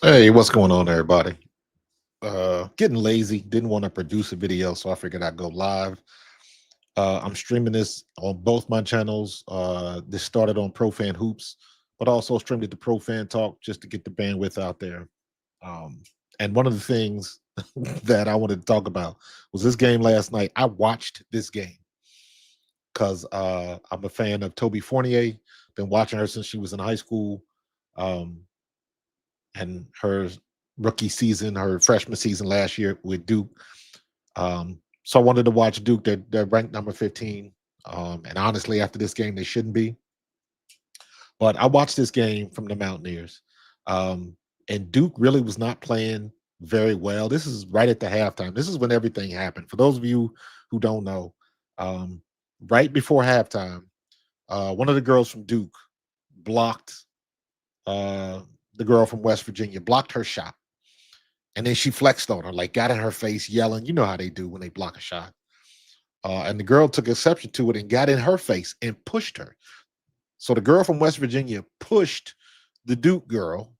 Hey, what's going on, everybody? Getting lazy. Didn't want to produce a video, so I figured I'd go live. I'm streaming this on both my channels. This started on ProFan Hoops, but also streamed it to ProFan Talk just to get the bandwidth out there. Um, and one of the things that I wanted to talk about was this game last night. I watched this game because I'm a fan of Toby Fournier. Been watching her since she was in high school. Um, and her rookie season, her freshman season last year with Duke. So I wanted to watch Duke. They're ranked number 15. And honestly, after this game, they shouldn't be. But I watched this game from the Mountaineers. And Duke really was not playing very well. This is right at the halftime. This is when everything happened. For those of you who don't know, um, right before halftime, one of the girls from Duke blocked uh, the girl from West Virginia, blocked her shot. And then she flexed on her, like got in her face, yelling. You know how they do when they block a shot. And the girl took exception to it and got in her face and pushed her. So the girl from West Virginia pushed the Duke girl.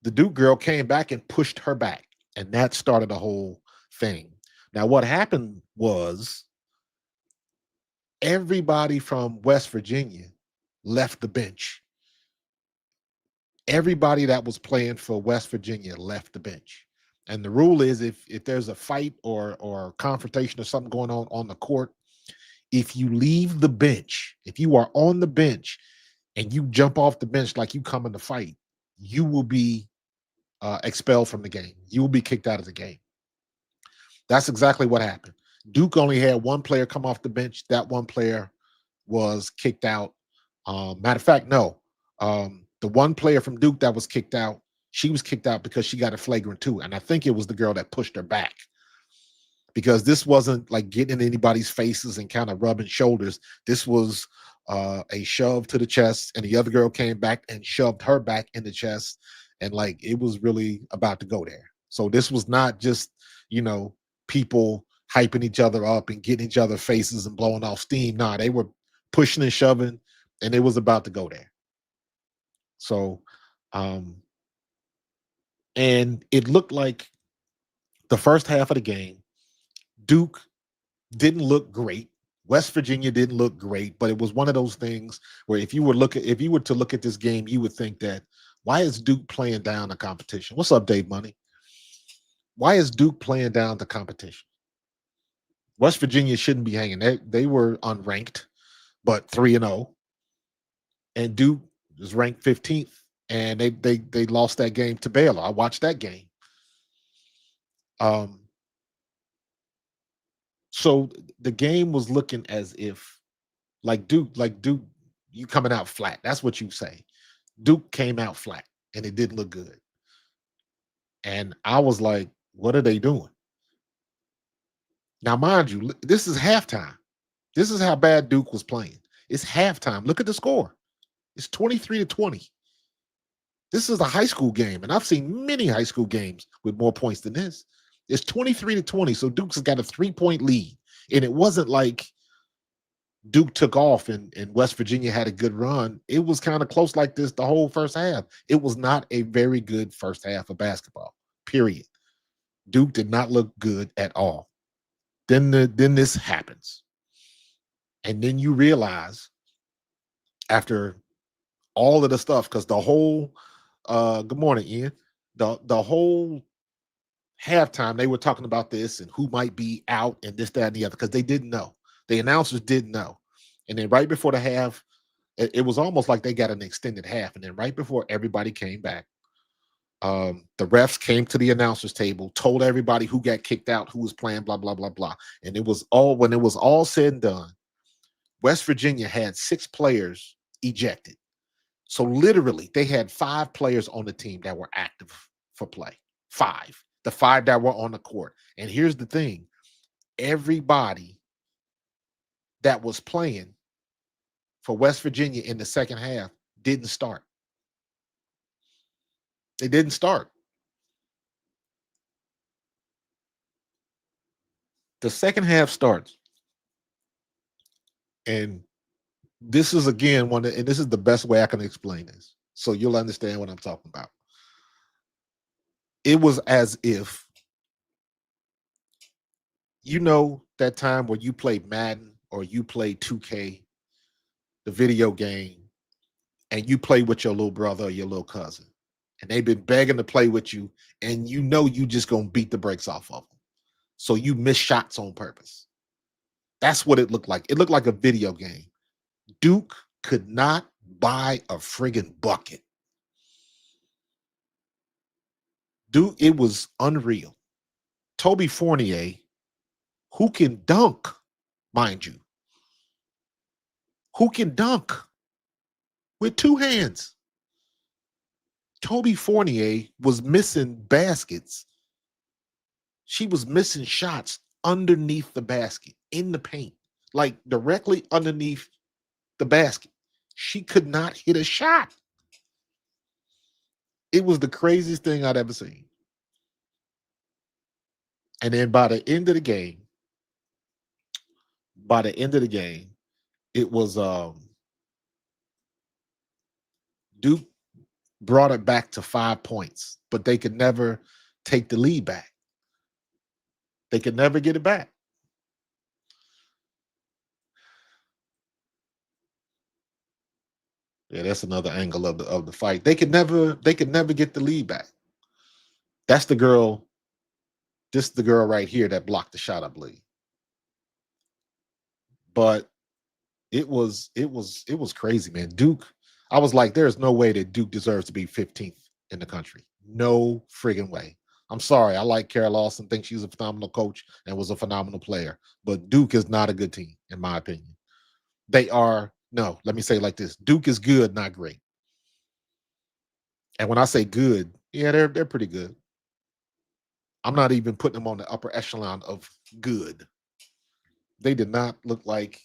The Duke girl came back and pushed her back. And that started the whole thing. Now, what happened was everybody from West Virginia left the bench. Everybody that was playing for West Virginia left the bench. And the rule is if there's a fight or confrontation or something going on the court, if you leave the bench, if you are on the bench and you jump off the bench like you come in to fight, you will be expelled from the game. You will be kicked out of the game. That's exactly what happened. Duke only had one player come off the bench. That one player was kicked out. Matter of fact, no. The one player from Duke that was kicked out, she was kicked out because she got a flagrant two. And I think it was the girl that pushed her back because this wasn't like getting in anybody's faces and kind of rubbing shoulders. This was a shove to the chest, and the other girl came back and shoved her back in the chest. And like it was really about to go there. So this was not just, people hyping each other up and getting each other faces and blowing off steam. Nah, they were pushing and shoving, and it was about to go there. So, um, and it looked like the first half of the game, Duke didn't look great. West Virginia didn't look great, but it was one of those things where if you were to look at this game, you would think that why is Duke playing down the competition? What's up, Dave Money? Why is Duke playing down the competition? West Virginia shouldn't be hanging. They were unranked, but 3-0, and Duke is ranked 15th, and they lost that game to Baylor. I watched that game. Um, so the game was looking as if like Duke, you coming out flat. That's what you say. Duke came out flat, and it didn't look good. And I was like, what are they doing? Now, mind you, this is halftime. This is how bad Duke was playing. It's halftime. Look at the score. It's 23-20. This is a high school game, and I've seen many high school games with more points than this. It's 23-20, so Duke's got a 3-point lead. And it wasn't like Duke took off and West Virginia had a good run. It was kind of close like this the whole first half. It was not a very good first half of basketball, period. Duke did not look good at all. Then this happens. And then you realize after all of the stuff, because the whole good morning, Ian. The whole halftime they were talking about this and who might be out and this, that, and the other, because they didn't know. The announcers didn't know. And then right before the half, it was almost like they got an extended half. And then right before everybody came back, the refs came to the announcers table, told everybody who got kicked out, who was playing, blah, blah, blah, blah. And it was all when it was all said and done, West Virginia had 6 players ejected. So literally, they had 5 players on the team that were active for play. 5. The 5 that were on the court. And here's the thing. Everybody that was playing for West Virginia in the second half didn't start. They didn't start. The second half starts. And this is again and this is the best way I can explain this. So you'll understand what I'm talking about. It was as if, that time where you played Madden or you played 2K, the video game, and you play with your little brother or your little cousin, and they've been begging to play with you, and you just gonna beat the brakes off of them. So you miss shots on purpose. That's what it looked like. It looked like a video game. Duke could not buy a friggin' bucket. Dude, it was unreal. Toby Fournier, who can dunk, mind you, who can dunk with two hands. Toby Fournier was missing baskets. She was missing shots underneath the basket in the paint, like directly underneath the basket. She could not hit a shot. It was the craziest thing I'd ever seen. And then by the end of the game, it was Duke brought it back to 5 points, but they could never take the lead back. They could never get it back. Yeah, that's another angle of the fight. They could never get the lead back. That's the girl. This is the girl right here that blocked the shot, I believe. But it was crazy, man. Duke, I was like, there's no way that Duke deserves to be 15th in the country. No friggin' way. I'm sorry. I like Carol Lawson, think she's a phenomenal coach and was a phenomenal player. But Duke is not a good team, in my opinion. They are, no, let me say it like this. Duke is good, not great. And when I say good, yeah, they're pretty good. I'm not even putting them on the upper echelon of good. They did not look like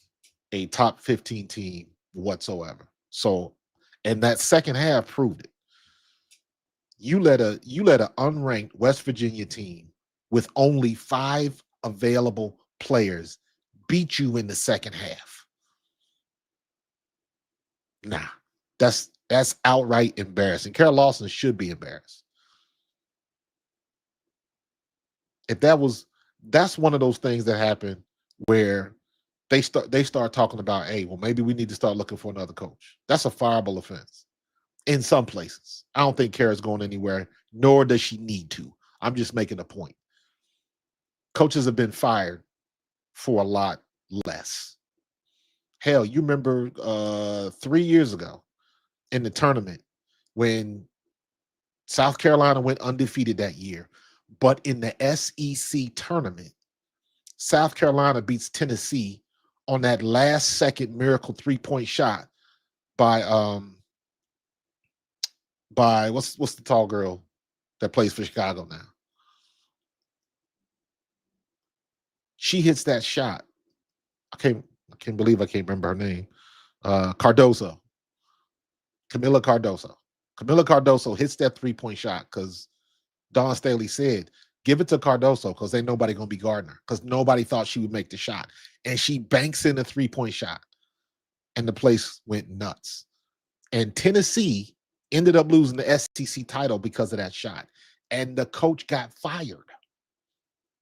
a top 15 team whatsoever. So, and that second half proved it. You let an unranked West Virginia team with only 5 available players beat you in the second half. Nah, that's outright embarrassing. Carol Lawson should be embarrassed. That's one of those things that happen where they start talking about, hey, well, maybe we need to start looking for another coach. That's a fireable offense in some places. I don't think Kara's going anywhere, nor does she need to. I'm just making a point. Coaches have been fired for a lot less. Hell, you remember 3 years ago in the tournament when South Carolina went undefeated that year, but in the SEC tournament, South Carolina beats Tennessee on that last second miracle 3-point shot by what's the tall girl that plays for Chicago now? She hits that shot. I can't believe I can't remember her name. Cardoso. Camila Cardoso. Camila Cardoso hits that 3-point shot because Dawn Staley said, give it to Cardoso because ain't nobody going to be guarding her because nobody thought she would make the shot. And she banks in a 3-point shot. And the place went nuts. And Tennessee ended up losing the SEC title because of that shot. And the coach got fired.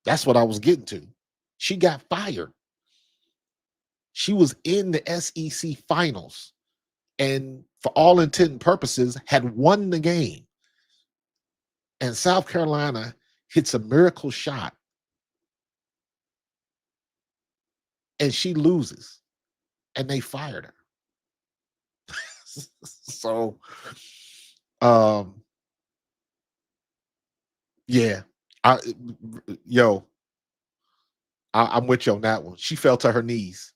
That's what I was getting to. She got fired. She was in the SEC finals and for all intent and purposes had won the game. And South Carolina hits a miracle shot and she loses and they fired her. So, yeah, I'm with you on that one. She fell to her knees.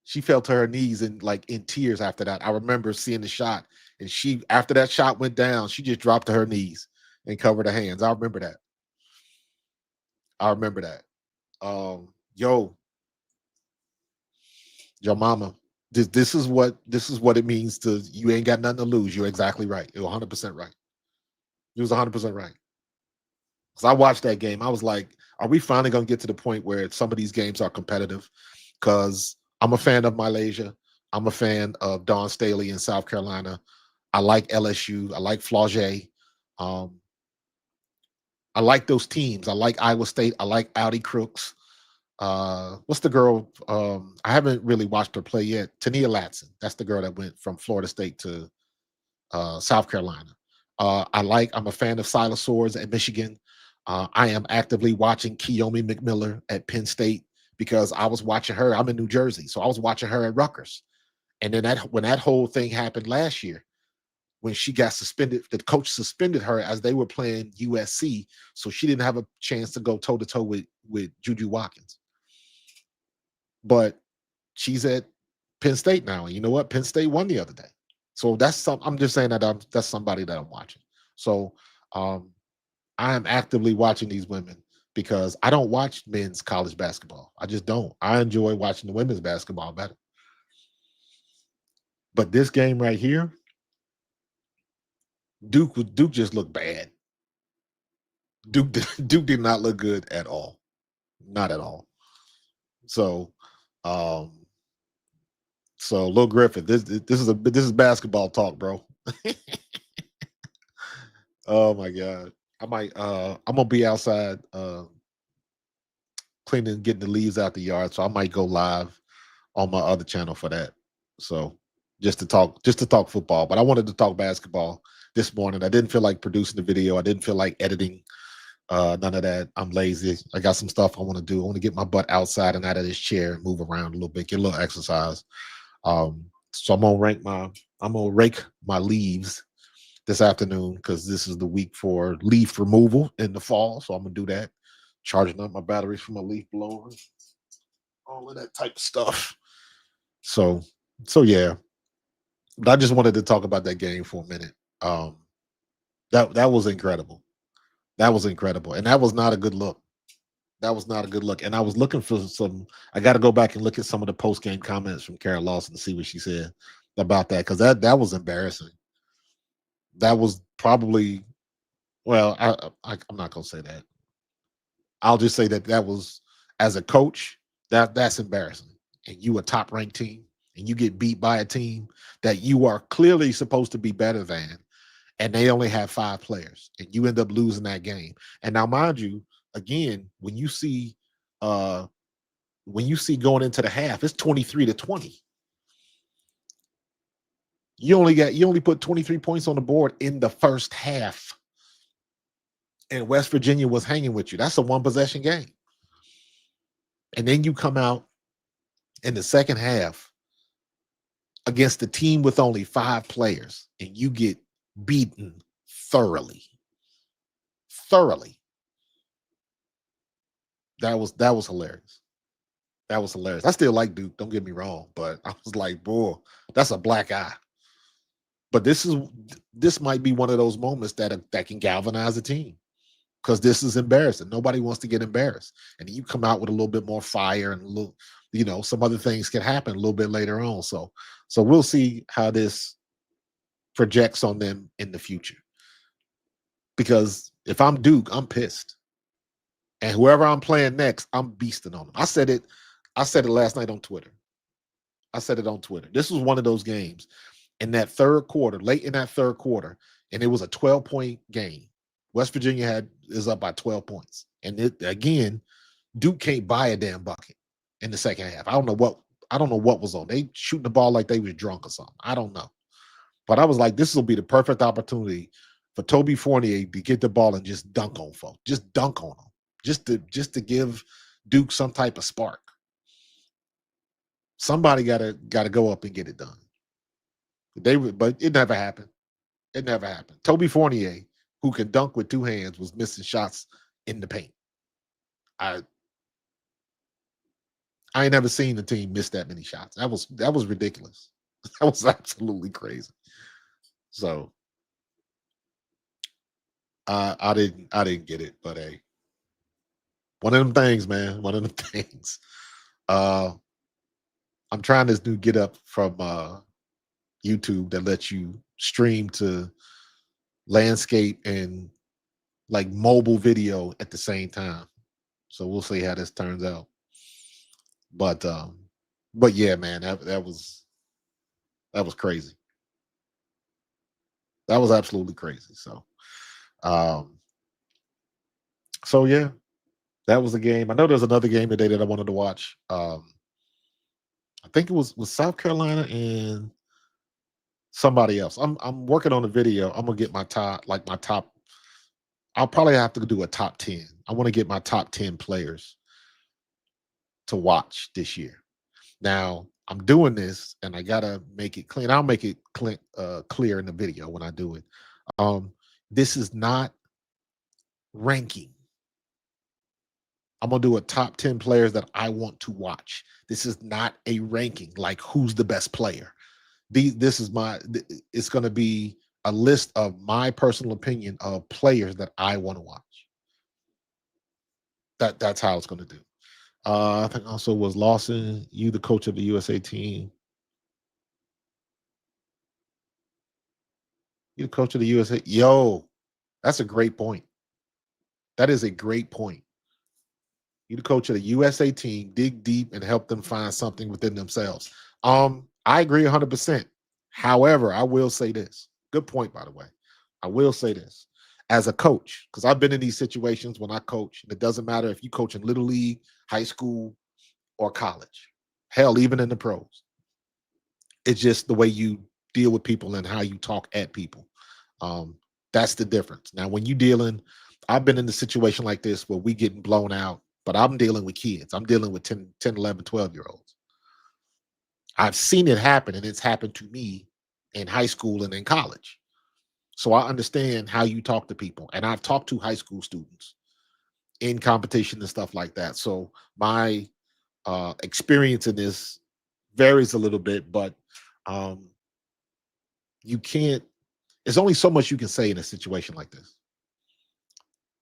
She fell to her knees and like in tears after that. I remember seeing the shot, and she, after that shot went down, she just dropped to her knees and covered her hands. I remember that. Yo, your mama. This is what it means to you ain't got nothing to lose. You're exactly right. You're 100% right. You was 100% right. Because I watched that game. I was like, are we finally going to get to the point where some of these games are competitive? Because I'm a fan of Malaysia. I'm a fan of Dawn Staley in South Carolina. I like LSU. I like Flauget. I like those teams. I like Iowa State. I like Audi Crooks. What's the girl? I haven't really watched her play yet. Tania Latson. That's the girl that went from Florida State to South Carolina. I'm a fan of Silas Swords at Michigan. I am actively watching Keomi McMiller at Penn State because I was watching her. I'm in New Jersey, so I was watching her at Rutgers. And then when that whole thing happened last year, when she got suspended, the coach suspended her as they were playing USC, so she didn't have a chance to go toe to toe with Juju Watkins. But she's at Penn State now, and you know what? Penn State won the other day. So I'm just saying that that's somebody that I'm watching. So I am actively watching these women because I don't watch men's college basketball. I just don't. I enjoy watching the women's basketball better. But this game right here, Duke just looked bad. Duke did not look good at all. Not at all. So Lil Griffith, this is basketball talk, bro. Oh my God. I'm gonna be outside cleaning, getting the leaves out the yard. So I might go live on my other channel for that. So just to talk football. But I wanted to talk basketball this morning. I didn't feel like producing the video. I didn't feel like editing. None of that. I'm lazy. I got some stuff I want to do. I want to get my butt outside and out of this chair and move around a little bit, get a little exercise. So I'm gonna rake my leaves this afternoon because this is the week for leaf removal in the fall. So I'm gonna do that. Charging up my batteries for my leaf blower, all of that type of stuff. So yeah. But I just wanted to talk about that game for a minute. That was incredible. That was incredible, and that was not a good look. That was not a good look. And I was looking for some. I got to go back and look at some of the post game comments from Karen Lawson to see what she said about that because that was embarrassing. That was probably well. I'm not gonna say that. I'll just say that was as a coach that's embarrassing. And you a top ranked team, and you get beat by a team that you are clearly supposed to be better than, and they only have 5 players, and you end up losing that game. And now, mind you, again, when you see going into the half, it's 23-20. You only put 23 points on the board in the first half, and West Virginia was hanging with you. That's a 1 possession game. And then you come out in the second half against the team with only 5 players, and you get beaten thoroughly. Thoroughly. That was hilarious. That was hilarious. I still like Duke, don't get me wrong, but I was like, boy, that's a black eye. But this might be one of those moments that can galvanize a team, because this is embarrassing. Nobody wants to get embarrassed. And you come out with a little bit more fire and a little, some other things can happen a little bit later on. So we'll see how this projects on them in the future. Because if I'm Duke, I'm pissed. And whoever I'm playing next, I'm beasting on them. I said it last night on Twitter. This was one of those games in that third quarter, late in that third quarter, and it was a 12-point game. West Virginia is up by 12 points. And again, Duke can't buy a damn bucket in the second half. I don't know what was on. They shooting the ball like they was drunk or something. I don't know. But I was like, this will be the perfect opportunity for Toby Fournier to get the ball and just dunk on folks. Just dunk on them. Just to give Duke some type of spark. Somebody gotta go up and get it done. But it never happened. It never happened. Toby Fournier, who can dunk with 2 hands, was missing shots in the paint. I ain't never seen the team miss that many shots. That was ridiculous. That was absolutely crazy. So I didn't get it, but hey, one of them things, man. One of them things. I'm trying this new get up from YouTube that lets you stream to landscape and like mobile video at the same time. So we'll see how this turns out. But yeah, man, that was crazy. That was absolutely crazy. So So yeah, that was a game. I know there's another game today that I wanted to watch. I think it was South Carolina and somebody else. I'm working on a video. I'm gonna get my top, like my top. I'll probably have to do a top 10. I want to get my top 10 players to watch this year. Now I'm doing this, and I gotta make it clean. I'll make it clear in the video when I do it. Um, this is not ranking. I'm gonna do a top 10 players that I want to watch. This is not a ranking, like who's the best player. This is it's gonna be a list of my personal opinion of players that I want to watch. That's how it's gonna do. I think also was Lawson, you the coach of the USA team. You the coach of the USA. Yo, that's a great point. That is a great point. You the coach of the USA team, dig deep and help them find something within themselves. I agree 100%. However, I will say this. Good point, by the way. I will say this. As a coach, because I've been in these situations when I coach, and it doesn't matter if you coach in little league, high school, or college. Hell, even in the pros. It's just the way you deal with people and how you talk at people. Um, that's the difference. Now, when you dealing, I've been in a situation like this where we getting blown out, but I'm dealing with kids. I'm dealing with 10, 11, 12 year olds. I've seen it happen, and it's happened to me in high school and in college. So I understand how you talk to people. And I've talked to high school students in competition and stuff like that. So my experience in this varies a little bit, but um, you can't, there's only so much you can say in a situation like this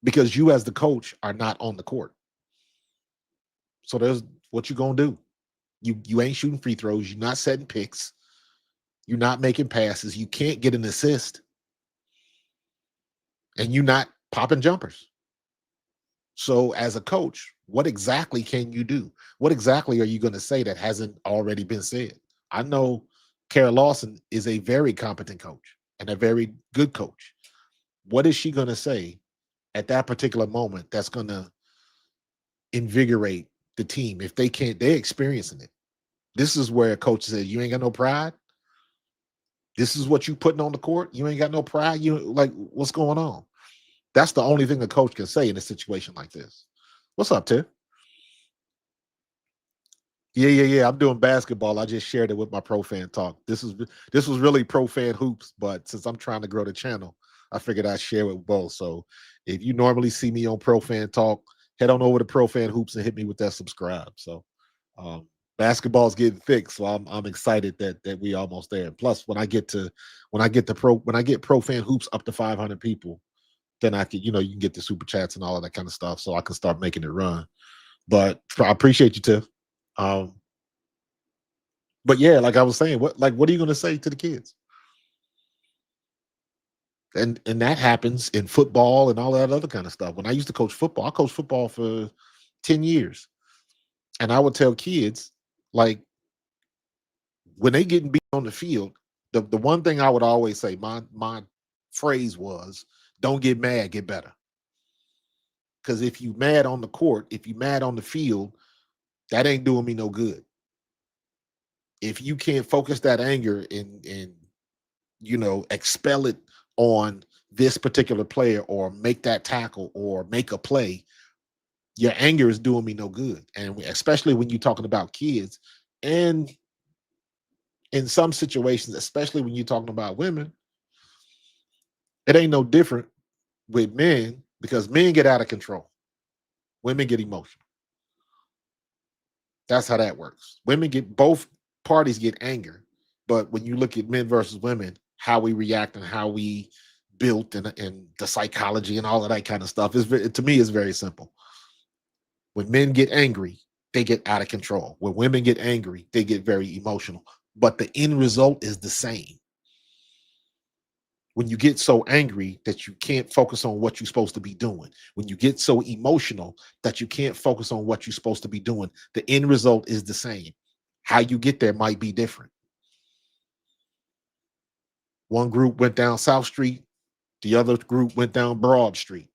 because you, as the coach, are not on the court. So there's what you gonna do. You ain't shooting free throws. You're not setting picks. You're not making passes. You can't get an assist, and you're not popping jumpers. So as a coach, what exactly can you do? What exactly are you going to say that hasn't already been said? I know Kara Lawson is a very competent coach and a very good coach. What is she going to say at that particular moment that's going to invigorate the team if they can't, they're experiencing it. This is where a coach says, you ain't got no pride. This is what you putting on the court. You ain't got no pride. You like, what's going on? That's the only thing a coach can say in a situation like this. What's up, Tim? Yeah. I'm doing basketball. I just shared it with my Pro Fan Talk. This was really Pro Fan Hoops, but since I'm trying to grow the channel, I figured I'd share it with both. So if you normally see me on Pro Fan Talk, head on over to Pro Fan Hoops and hit me with that subscribe. So um, basketball's getting thick, so I'm excited that we almost there. Plus, when I get Pro Fan Hoops up to 500 people, then I can, you can get the super chats and all of that kind of stuff, so I can start making it run. But I appreciate you, Tiff. Um, but yeah, like I was saying, what are you gonna say to the kids? And that happens in football and all that other kind of stuff. When I used to coach football, I coached football for 10 years. And I would tell kids, like, when they getting beat on the field, the one thing I would always say, my phrase was, don't get mad, get better. Because if you mad on the court, if you mad on the field, that ain't doing me no good. If you can't focus that anger and expel it on this particular player or make that tackle or make a play, your anger is doing me no good. And especially when you're talking about kids, and in some situations, especially when you're talking about women, it ain't no different with men because men get out of control. Women get emotional. That's how that works. Women get, both parties get anger. But when you look at men versus women, how we react and how we built and the psychology and all of that kind of stuff is, to me, is very simple. When men get angry, they get out of control. When women get angry, they get very emotional. But the end result is the same. When you get so angry that you can't focus on what you're supposed to be doing, when you get so emotional that you can't focus on what you're supposed to be doing, the end result is the same. How you get there might be different. One group went down South Street, the other group went down Broad Street.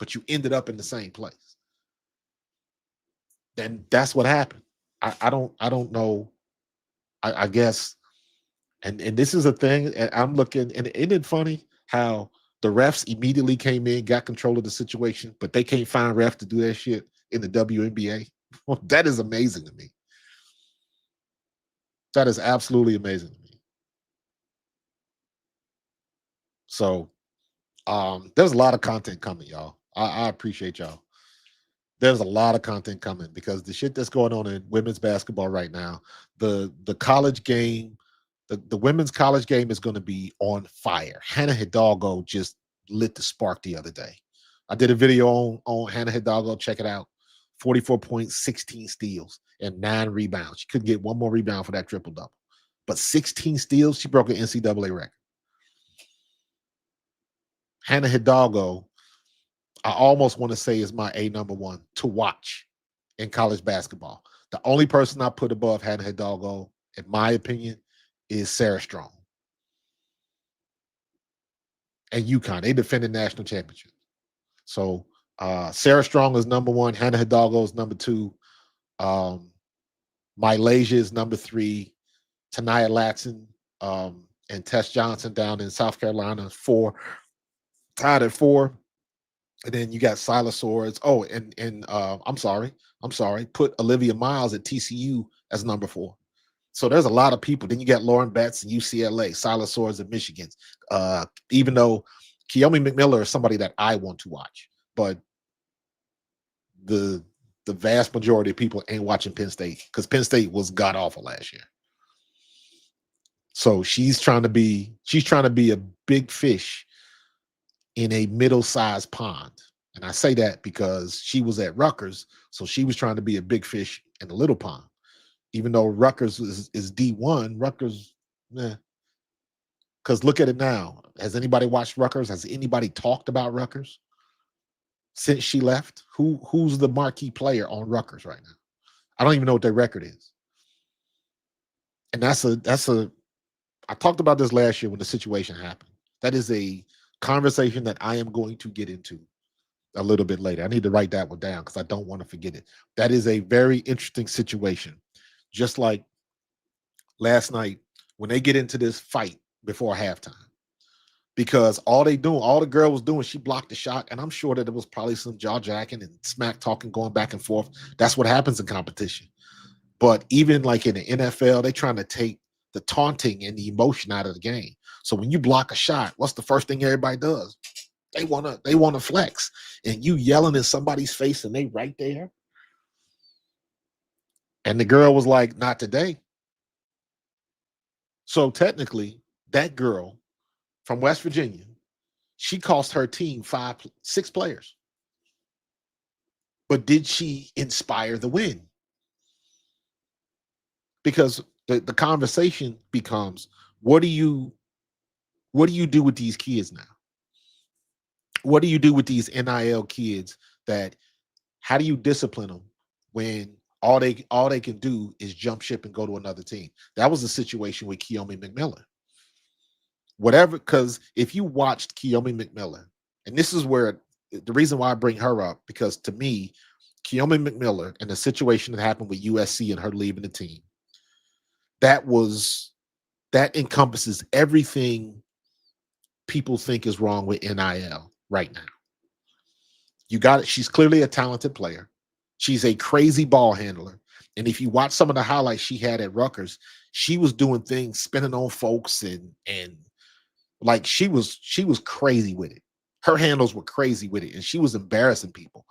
but you ended up in the same place. Then that's what happened. I don't know. I guess, and this is a thing. And I'm looking, and isn't it funny how the refs immediately came in, got control of the situation, but they can't find refs to do that shit in the WNBA. Well, that is amazing to me. That is absolutely amazing to me. So there's a lot of content coming, y'all. I appreciate y'all. There's a lot of content coming because the shit that's going on in women's basketball right now, the college game, the women's college game is going to be on fire. Hannah Hidalgo just lit the spark the other day. I did a video on Hannah Hidalgo. Check it out. 44 points, 16 steals, and 9 rebounds. She couldn't get one more rebound for that triple double. But 16 steals, she broke an NCAA record. Hannah Hidalgo, I almost want to say is my number one to watch in college basketball. The only person I put above Hannah Hidalgo, in my opinion, is Sarah Strong. And UConn, they defended national championship. So Sarah Strong is number one. Hannah Hidalgo is number two. Malaysia is number three. Tanaya Latson and Tess Johnson down in South Carolina, 4. Tied at 4. And then you got Silas Swords. Oh, and I'm sorry. Put Olivia Miles at TCU as number 4. So there's a lot of people. Then you got Lauren Betts and UCLA, Silas Swords at Michigan. Even though Keomi McMillan is somebody that I want to watch, but the vast majority of people ain't watching Penn State because Penn State was god awful last year. So she's trying to be a big fish in a middle-sized pond. And I say that because she was at Rutgers, so she was trying to be a big fish in a little pond. Even though Rutgers is D1, Rutgers, because look at it now. Has anybody watched Rutgers? Has anybody talked about Rutgers since she left? Who's the marquee player on Rutgers right now? I don't even know what their record is. And I talked about this last year when the situation happened. That is a conversation that I am going to get into a little bit later. I need to write that one down because I don't want to forget it. That is a very interesting situation. Just like last night when they get into this fight before halftime. Because all the girl was doing, she blocked the shot. And I'm sure that it was probably some jaw jacking and smack talking going back and forth. That's what happens in competition. But even like in the NFL, they're trying to take the taunting and the emotion out of the game. So when you block a shot, what's the first thing everybody does? They wanna flex. And you yelling in somebody's face and they right there. And the girl was like, not today. So technically, that girl from West Virginia, she cost her team 6 players. But did she inspire the win? Because the conversation becomes, what do you do with these kids now? What do you do with these NIL kids how do you discipline them when all they can do is jump ship and go to another team? That was the situation with Keomi McMillan. Whatever, because if you watched Keomi McMillan, and this is where the reason why I bring her up, because to me, Keomi McMillan and the situation that happened with USC and her leaving the team, that encompasses everything people think is wrong with NIL right now. You got it. She's clearly a talented player. She's a crazy ball handler. And if you watch some of the highlights she had at Rutgers, she was doing things, spinning on folks and like she was crazy with it. Her handles were crazy with it, and she was embarrassing people.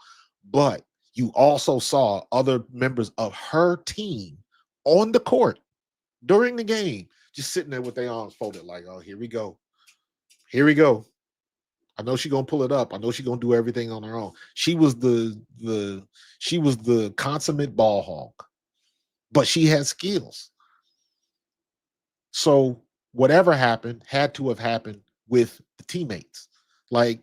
But you also saw other members of her team on the court during the game, just sitting there with their arms folded, like, oh, here we go. Here we go. I know she's gonna pull it up. I know she's gonna do everything on her own. She was the consummate ball hog, but she had skills. So whatever happened had to have happened with the teammates. Like,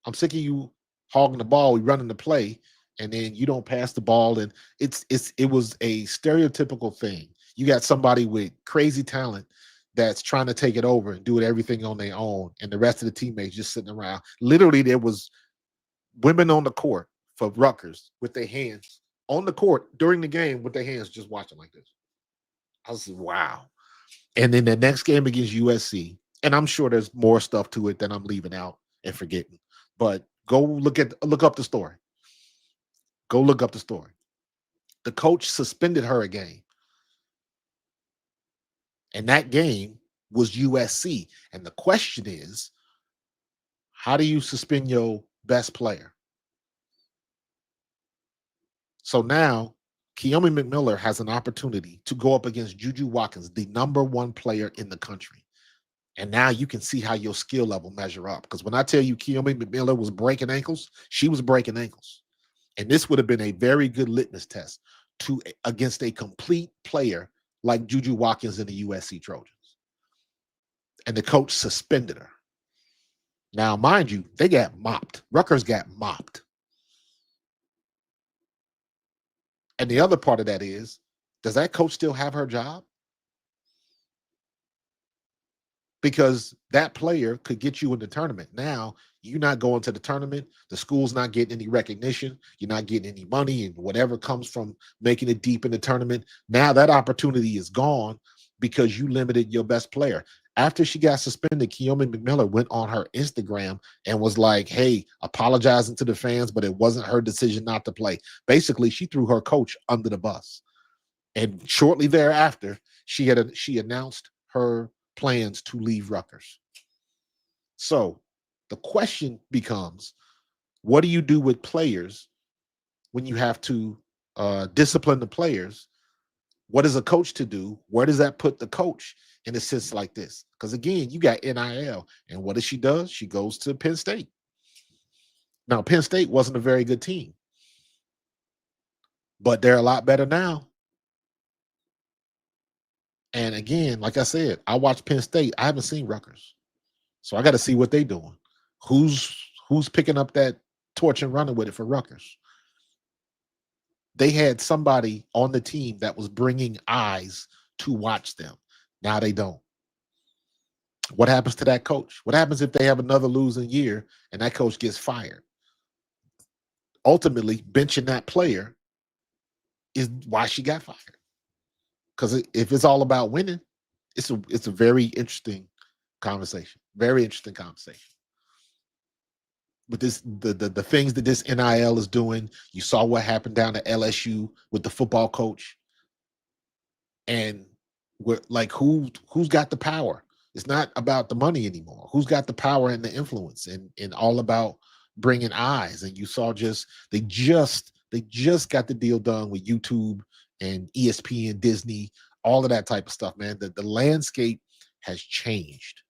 I'm sick of you hogging the ball, we running the play, and then you don't pass the ball. And it was a stereotypical thing. You got somebody with crazy talent that's trying to take it over and do everything on their own, and the rest of the teammates just sitting around. Literally, there was women on the court for Rutgers with their hands on the court during the game with their hands just watching like this. I was like, wow. And then the next game against USC, and I'm sure there's more stuff to it that I'm leaving out and forgetting. But go look up the story. Go look up the story. The coach suspended her a game, and that game was USC. And the question is, how do you suspend your best player? So now Keomi McMiller has an opportunity to go up against Juju Watkins, the #1 player in the country. And now you can see how your skill level measure up. Because when I tell you Keomi McMiller was breaking ankles, she was breaking ankles. And this would have been a very good litmus test against a complete player like Juju Watkins in the USC Trojans. And the coach suspended her. Now, mind you, they got mopped. Rutgers got mopped. And the other part of that is, does that coach still have her job? Because that player could get you in the tournament. Now, you're not going to the tournament. The school's not getting any recognition. You're not getting any money and whatever comes from making it deep in the tournament. Now that opportunity is gone because you limited your best player. After she got suspended, Keomi McMiller went on her Instagram and was like, hey, apologizing to the fans, but it wasn't her decision not to play. Basically, she threw her coach under the bus. And shortly thereafter, she announced her plans to leave Rutgers. So the question becomes, what do you do with players when you have to discipline the players? What is a coach to do? Where does that put the coach in a sense like this? Because again, you got NIL, and what does she do? She goes to Penn State. Now, Penn State wasn't a very good team, but they're a lot better now. And again, like I said, I watched Penn State. I haven't seen Rutgers. So I got to see what they're doing. Who's picking up that torch and running with it for Rutgers? They had somebody on the team that was bringing eyes to watch them. Now they don't. What happens to that coach? What happens if they have another losing year and that coach gets fired? Ultimately, benching that player is why she got fired. Because if it's all about winning, it's a very interesting conversation. Very interesting conversation. With this, the things that this NIL is doing, you saw what happened down at LSU with the football coach, and we're like, who's got the power? It's not about the money anymore. Who's got the power and the influence, and all about bringing eyes? And you saw they just got the deal done with YouTube and ESPN, Disney, all of that type of stuff, man. The landscape has changed.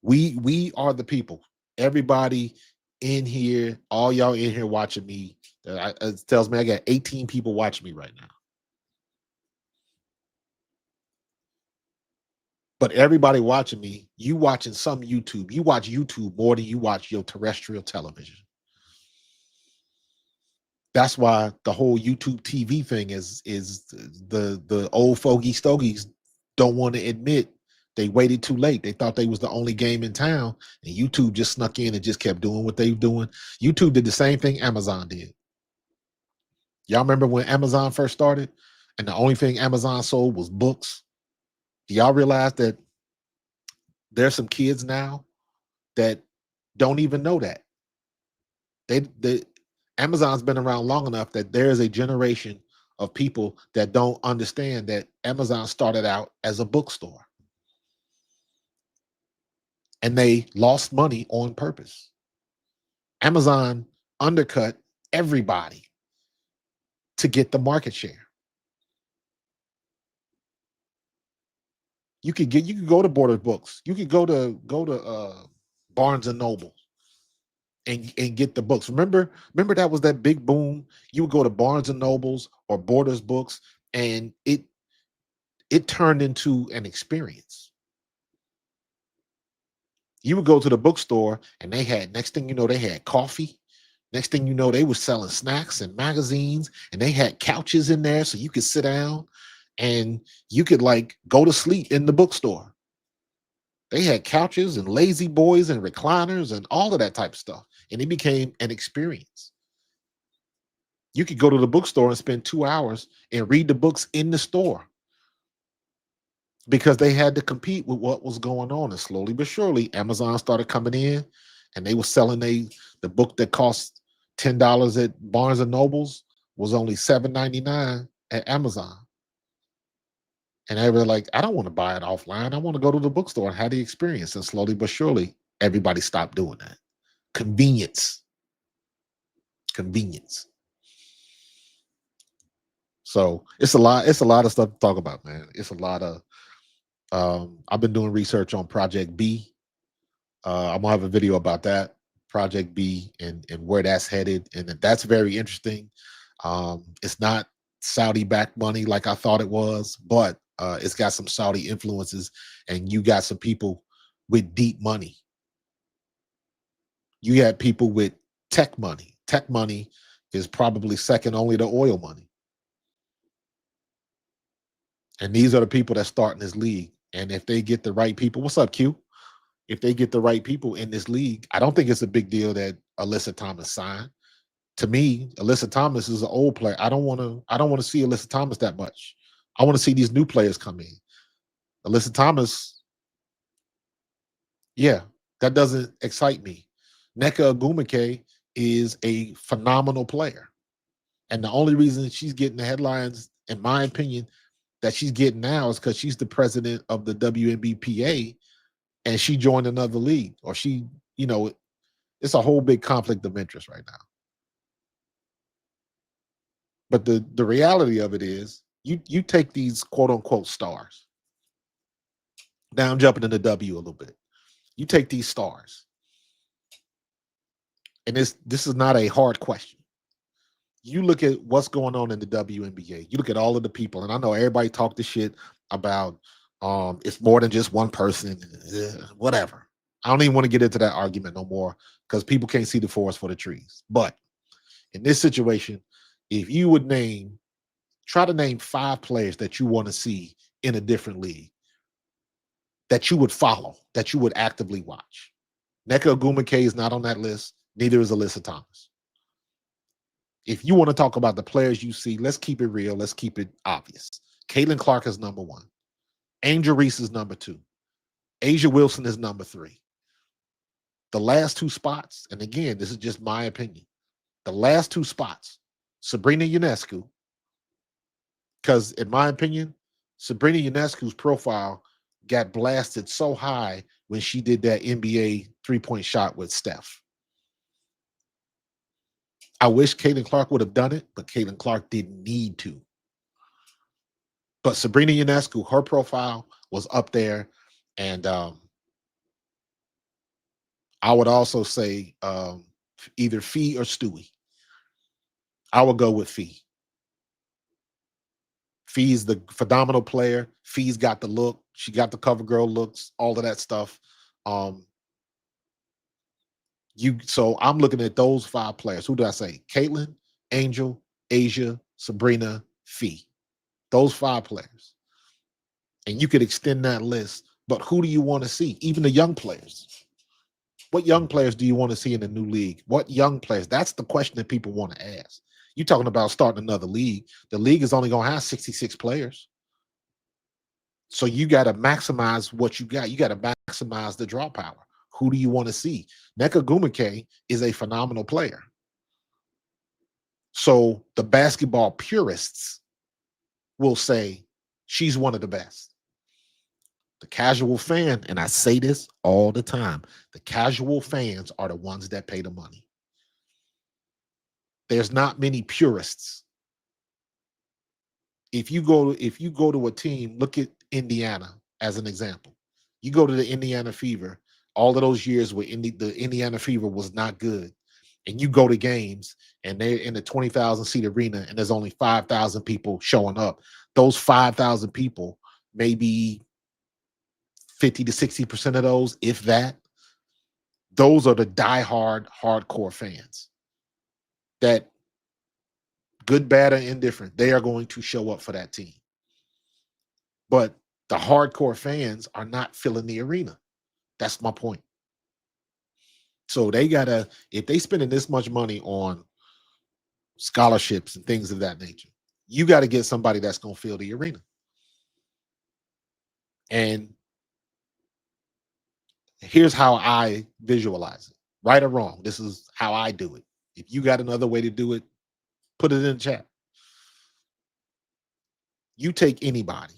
We are the people. Everybody in here, all y'all in here watching me, it tells me I got 18 people watching me right now. But everybody watching me, you watching some YouTube. You watch YouTube more than you watch your terrestrial television. That's why the whole YouTube TV thing is the old fogey stogies don't want to admit they waited too late. They thought they was the only game in town, and YouTube just snuck in and just kept doing what they were doing. YouTube did the same thing Amazon did. Y'all remember when Amazon first started and the only thing Amazon sold was books? Do y'all realize that there's some kids now that don't even know that? Amazon's been around long enough that there is a generation of people that don't understand that Amazon started out as a bookstore. And they lost money on purpose. Amazon undercut everybody to get the market share. You could go to Border Books. You could go to Barnes and Noble and get the books. Remember that was that big boom. You would go to Barnes and Nobles or Borders Books, and it turned into an experience. You would go to the bookstore and they had, next thing you know, they had coffee. Next thing you know, they were selling snacks and magazines, and they had couches in there so you could sit down and you could like go to sleep in the bookstore. They had couches and lazy boys and recliners and all of that type of stuff. and it became an experience. You could go to the bookstore and spend 2 hours and read the books in the store because they had to compete with what was going on. And slowly but surely, Amazon started coming in, and they were selling the book that cost $10 at Barnes and Nobles was only $7.99 at Amazon. And they were like, I don't want to buy it offline. I want to go to the bookstore and have the experience. And slowly but surely, everybody stopped doing that. Convenience. Convenience. So it's a lot of stuff to talk about, man. It's a lot of I've been doing research on Project B. I'm gonna have a video about that, Project B, and where that's headed. And that's very interesting. It's not Saudi backed money like I thought it was, but it's got some Saudi influences, and you got some people with deep money. You got people with tech money. Tech money is probably second only to oil money. And these are the people that start in this league. And if they get the right people, what's up, Q? If they get the right people in this league, I don't think it's a big deal that Alyssa Thomas signed. To me, Alyssa Thomas is an old player. I don't want to see Alyssa Thomas that much. I want to see these new players come in. Alyssa Thomas, yeah, that doesn't excite me. Nneka Ogwumike is a phenomenal player. And the only reason she's getting the headlines, in my opinion, that she's getting now is because she's the president of the WNBPA, and she joined another league, or she, it's a whole big conflict of interest right now. But the reality of it is, you take these quote unquote stars. Now I'm jumping into W a little bit. You take these stars, and this is not a hard question. You look at what's going on in the WNBA. You look at all of the people, and I know everybody talk this shit about it's more than just one person, whatever. I don't even want to get into that argument no more because people can't see the forest for the trees. But in this situation, if you would try to name 5 players that you want to see in a different league, that you would follow, that you would actively watch. Nneka Ogwumike is not on that list. Neither is Alyssa Thomas. If you want to talk about the players you see, let's keep it real. Let's keep it obvious. Caitlin Clark is number 1. Angel Reese is number 2. Asia Wilson is number 3. The last 2 spots, and again, this is just my opinion, the last 2 spots, Sabrina Ionescu, because in my opinion, Sabrina Ionescu's profile got blasted so high when she did that NBA 3-point shot with Steph. I wish Caitlin Clark would have done it, but Caitlin Clark didn't need to. But Sabrina Ionescu, her profile was up there, and I would also say either Fee or Stewie. I would go with Fee. Fee's the phenomenal player. Fee's got the look. She got the cover girl looks, all of that stuff. So I'm looking at those 5 players. Who did I say? Caitlin, Angel, Asia, Sabrina, Fee. Those 5 players. And you could extend that list, but who do you want to see? Even the young players. What young players do you want to see in the new league? What young players? That's the question that people want to ask. You're talking about starting another league. The league is only going to have 66 players. So you got to maximize what you got. You got to maximize the draw power. Who do you want to see? Nneka Ogwumike is a phenomenal player. So the basketball purists will say she's one of the best. The casual fan, and I say this all the time, the casual fans are the ones that pay the money. There's not many purists. If you go to a team, look at Indiana as an example. You go to the Indiana Fever, all of those years where the Indiana Fever was not good, and you go to games and they're in a 20,000 seat arena and there's only 5,000 people showing up. Those 5,000 people, maybe 50 to 60% of those, if that, those are the diehard, hardcore fans that, good, bad, or indifferent, they are going to show up for that team. But the hardcore fans are not filling the arena. That's my point. So they gotta, if they spending this much money on scholarships and things of that nature, you got to get somebody that's gonna fill the arena. And here's how I visualize it. Right or wrong, this is how I do it. If you got another way to do it, put it in the chat. You take anybody.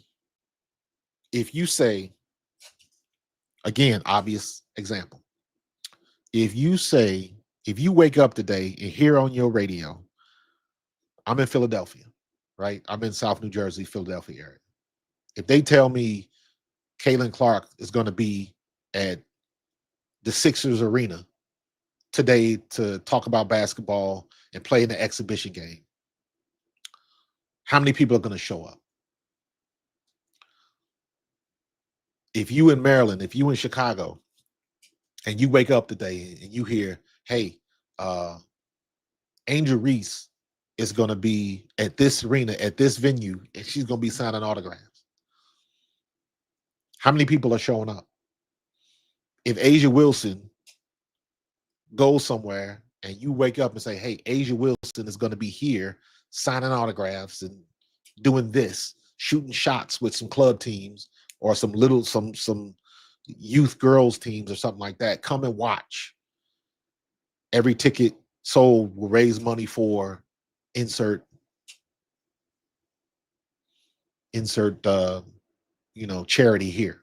If you say, again, obvious example. If you say, if you wake up today and hear on your radio, I'm in Philadelphia, right? I'm in South New Jersey, Philadelphia area. If they tell me Caitlin Clark is going to be at the Sixers arena today to talk about basketball and play in the exhibition game, how many people are going to show up? If you in Maryland, if you in Chicago, and you wake up today and you hear, hey, Angel Reese is going to be at this arena, at this venue, and she's going to be signing autographs. How many people are showing up? If Asia Wilson goes somewhere and you wake up and say, hey, Asia Wilson is going to be here signing autographs and doing this, shooting shots with some club teams or some youth girls teams or something like that, come and watch. Every ticket sold will raise money for insert charity here.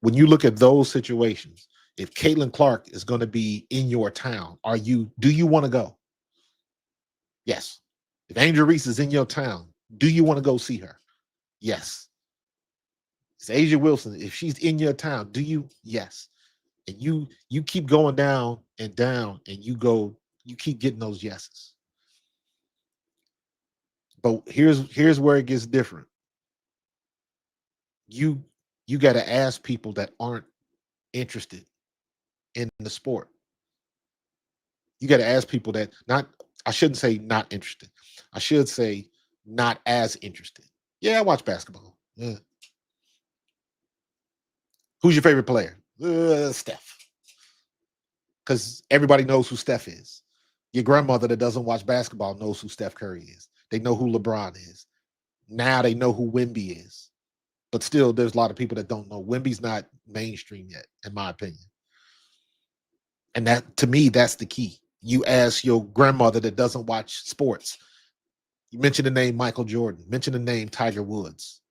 When you look at those situations, if Caitlin Clark is going to be in your town, do you want to go? Yes. If Angel Reese is in your town, do you want to go see her? Yes. It's Asia Wilson. If she's in your town, do you? Yes. And you keep going down, and you keep getting those yeses. But here's where it gets different. You got to ask people that aren't interested in the sport. You got to ask people that I shouldn't say not interested. I should say not as interested. Yeah, I watch basketball. Yeah. Who's your favorite player? Steph. Because everybody knows who Steph is. Your grandmother that doesn't watch basketball knows who Steph Curry is. They know who LeBron is. Now they know who Wemby is. But still, there's a lot of people that don't know. Wemby's not mainstream yet, in my opinion. And that, to me, that's the key. You ask your grandmother that doesn't watch sports. You mention the name Michael Jordan. Mention the name Tiger Woods.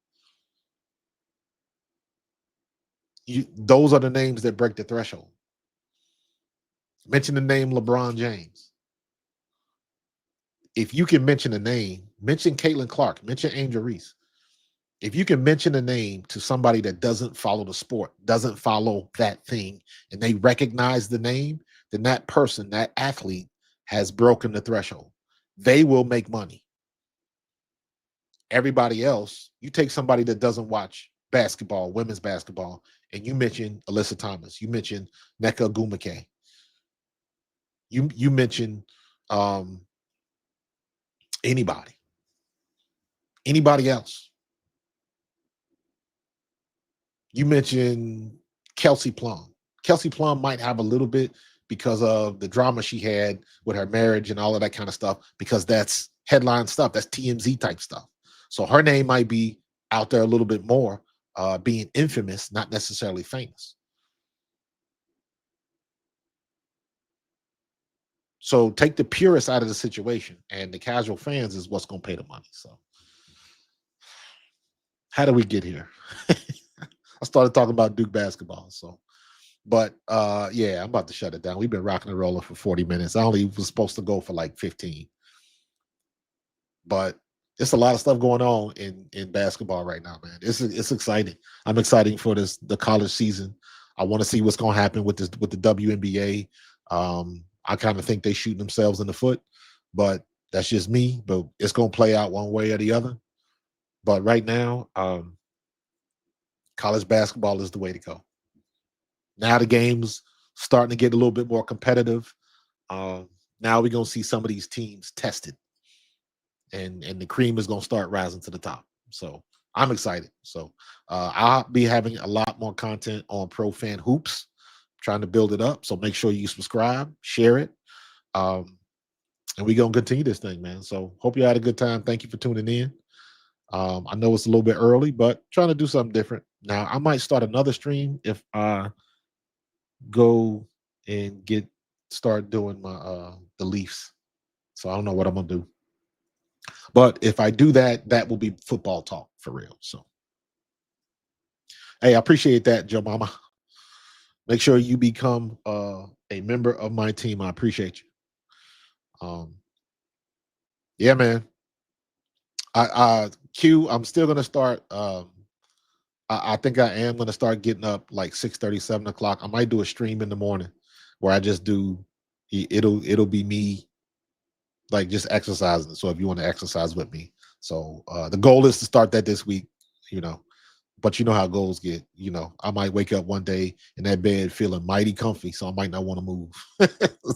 Those are the names that break the threshold. Mention the name LeBron James. If you can mention a name, mention Caitlin Clark, mention Angel Reese. If you can mention a name to somebody that doesn't follow the sport, doesn't follow that thing, and they recognize the name, then that person, that athlete, has broken the threshold. They will make money. Everybody else, you take somebody that doesn't watch basketball, women's basketball, and you mention Alyssa Thomas, you mention Nneka Ogwumike, you mention anybody else. You mentioned Kelsey Plum. Kelsey Plum might have a little bit because of the drama she had with her marriage and all of that kind of stuff, because that's headline stuff. That's TMZ type stuff. So her name might be out there a little bit more, being infamous, not necessarily famous. So take the purists out of the situation, and the casual fans is what's going to pay the money. So how do we get here? I started talking about Duke basketball. So, but yeah, I'm about to shut it down. We've been rocking and rolling for 40 minutes. I only was supposed to go for like 15. But it's a lot of stuff going on in basketball right now, man. It's exciting. I'm excited for the college season. I want to see what's going to happen with the WNBA. I kind of think they shooting themselves in the foot, but that's just me. But it's going to play out one way or the other. But right now, college basketball is the way to go. Now the game's starting to get a little bit more competitive. Now we're going to see some of these teams tested, and the cream is going to start rising to the top. So I'm excited. So I'll be having a lot more content on Pro Fan Hoops. trying to build it up. So make sure you subscribe, share it. Um, and we're gonna continue this thing, man. So hope you had a good time. Thank you for tuning in. I know it's a little bit early, but trying to do something different. Now I might start another stream if I go and start doing my the Leafs. So I don't know what I'm gonna do. But if I do that, that will be football talk for real. So hey, I appreciate that, Joe Mama. Make sure you become a member of my team. I appreciate you. Um, yeah, man. I'm still gonna start. I think I am gonna start getting up like 6:30, 7 o'clock. I might do a stream in the morning where I just do. It'll be me like just exercising. So if you want to exercise with me, so the goal is to start that this week. You know, but you know how goals get. You know, I might wake up one day in that bed feeling mighty comfy, so I might not want to move.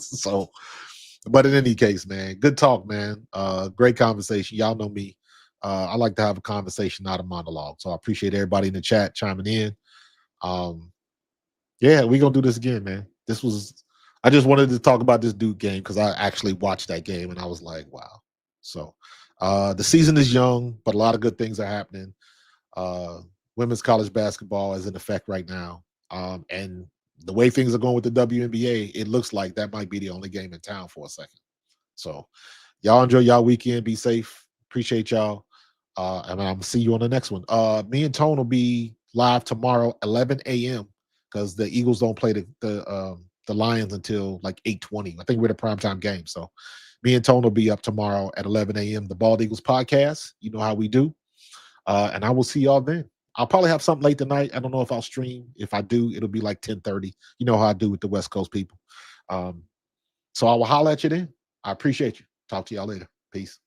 So, but in any case, man, good talk, man. Great conversation. Y'all know me. I like to have a conversation, not a monologue. So I appreciate everybody in the chat chiming in. Um, yeah, we're gonna do this again, man. I just wanted to talk about this Duke game because I actually watched that game and I was like, wow. So the season is young, but a lot of good things are happening. Uh, Women's college basketball is in effect right now. And the way things are going with the WNBA, it looks like that might be the only game in town for a second. So y'all enjoy y'all weekend. Be safe. Appreciate y'all. And I'm see you on the next one. Me and Tone will be live tomorrow, 11 a.m. because the Eagles don't play the Lions until like 8:20. I think we're the primetime game. So me and Tone will be up tomorrow at 11 a.m. The Bald Eagles podcast. You know how we do. And I will see y'all then. I'll probably have something late tonight. I don't know if I'll stream. If I do, it'll be like 10:30. You know how I do with the West Coast people. So I will holler at you then. I appreciate you. Talk to y'all later. Peace.